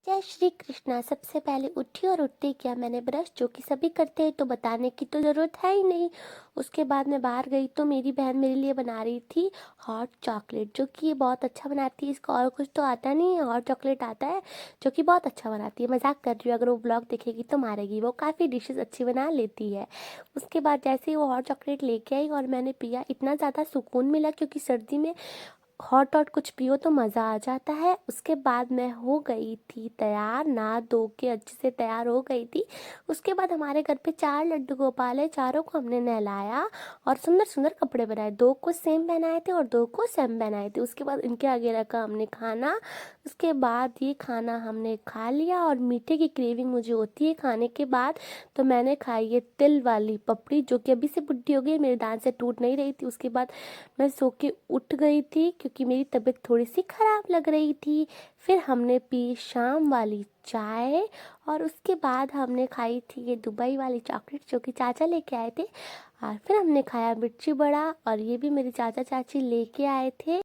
जय श्री कृष्णा। सबसे पहले उठी और उठते किया मैंने ब्रश, जो कि सभी करते हैं तो बताने की तो ज़रूरत है ही नहीं। उसके बाद मैं बाहर गई तो मेरी बहन मेरे लिए बना रही थी हॉट चॉकलेट, जो कि ये बहुत अच्छा बनाती है। इसको और कुछ तो आता नहीं है, हॉट चॉकलेट आता है जो कि बहुत अच्छा बनाती है। मजाक कर रही हूँ, अगर वो ब्लॉग देखेगी तो मारेगी। वो काफ़ी डिशेज़ अच्छी बना लेती है। उसके बाद जैसे ही वो हॉट चॉकलेट लेके आई और मैंने पिया, इतना ज़्यादा सुकून मिला, क्योंकि सर्दी में हॉट हॉट कुछ पियो तो मज़ा आ जाता है। उसके बाद मैं हो गई थी तैयार, नहा धो के अच्छे से तैयार हो गई थी। उसके बाद हमारे घर पे 4 लड्डू गोपाल है, चारों को हमने नहलाया और सुंदर सुंदर कपड़े बनाए। 2 को सेम पहनाए थे और 2 को सेम पहनाए थे। उसके बाद इनके आगे रखा हमने खाना। उसके बाद ये खाना हमने खा लिया और मीठे की क्रेविंग मुझे होती है खाने के बाद, तो मैंने खाई ये तिल वाली पपड़ी, जो कि अभी से बुढ़ी हो गई, मेरे दांत से टूट नहीं रही थी। उसके बाद मैं सो के उठ गई थी क्योंकि मेरी तबीयत थोड़ी सी ख़राब लग रही थी। फिर हमने पी शाम वाली चाय और उसके बाद हमने खाई थी ये दुबई वाली चॉकलेट, जो कि चाचा लेके आए थे। और फिर हमने खाया मिर्ची बड़ा, और ये भी मेरे चाचा चाची लेके आए थे।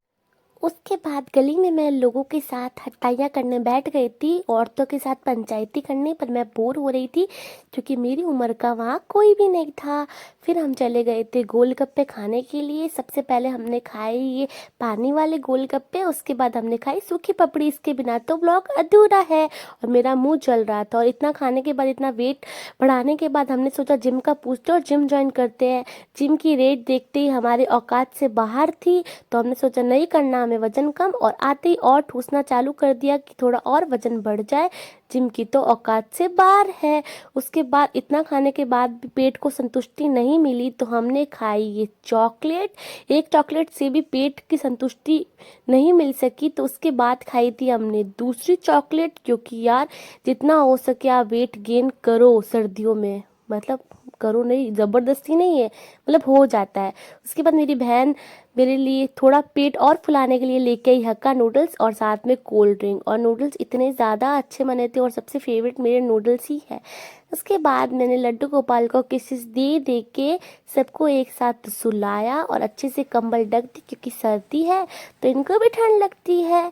उसके बाद गली में मैं लोगों के साथ हटाइयाँ करने बैठ गई थी, औरतों के साथ पंचायती करने, पर मैं बोर हो रही थी क्योंकि मेरी उम्र का वहाँ कोई भी नहीं था। फिर हम चले गए थे गोलगप्पे खाने के लिए। सबसे पहले हमने खाए ये पानी वाले गोलगप्पे, उसके बाद हमने खाई सूखी पपड़ी। इसके बिना तो ब्लॉग अधूरा है। और मेरा मुंह जल रहा था, और इतना खाने के बाद, इतना वेट बढ़ाने के बाद हमने सोचा जिम का पूछते और जिम ज्वाइन करते हैं। जिम की रेट देखते ही हमारे औकात से बाहर थी, तो हमने सोचा नहीं करना हमें वजन कम, और आते ही और ठूसना चालू कर दिया कि थोड़ा और वजन बढ़ जाए। जिम की तो औकात से बाहर है। उसके बाद इतना खाने के बाद भी पेट को संतुष्टि नहीं मिली, तो हमने खाई ये चॉकलेट। एक चॉकलेट से भी पेट की संतुष्टि नहीं मिल सकी, तो उसके बाद खाई थी हमने दूसरी चॉकलेट। क्योंकि यार जितना हो सके आप वेट गेन करो सर्दियों में, मतलब करो नहीं, ज़बरदस्ती नहीं है, मतलब हो जाता है। उसके बाद मेरी बहन मेरे लिए थोड़ा पेट और फुलाने के लिए लेके आई हक्का नूडल्स और साथ में कोल्ड ड्रिंक। और नूडल्स इतने ज़्यादा अच्छे बने थे, और सबसे फेवरेट मेरे नूडल्स ही है। उसके बाद मैंने लड्डू गोपाल को किसेस दे दे के सबको एक साथ सुलाया और अच्छे से कंबल ढक दी, क्योंकि सर्दी है तो इनको भी ठंड लगती है।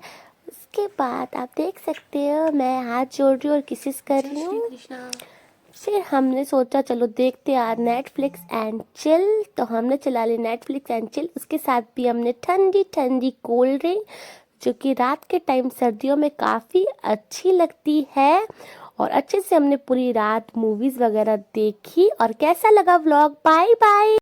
उसके बाद आप देख सकते हो मैं हाथ जोड़ रही हूँ और किसेस कर रही हूँ। फिर हमने सोचा चलो देखते यार नेटफ्लिक्स एंड चिल, तो हमने चला ली नेटफ्लिक्स एंड चिल। उसके साथ भी हमने ठंडी ठंडी कोल्ड ड्रिंक, जो कि रात के टाइम सर्दियों में काफ़ी अच्छी लगती है। और अच्छे से हमने पूरी रात मूवीज़ वगैरह देखी। और कैसा लगा व्लॉग? Bye bye.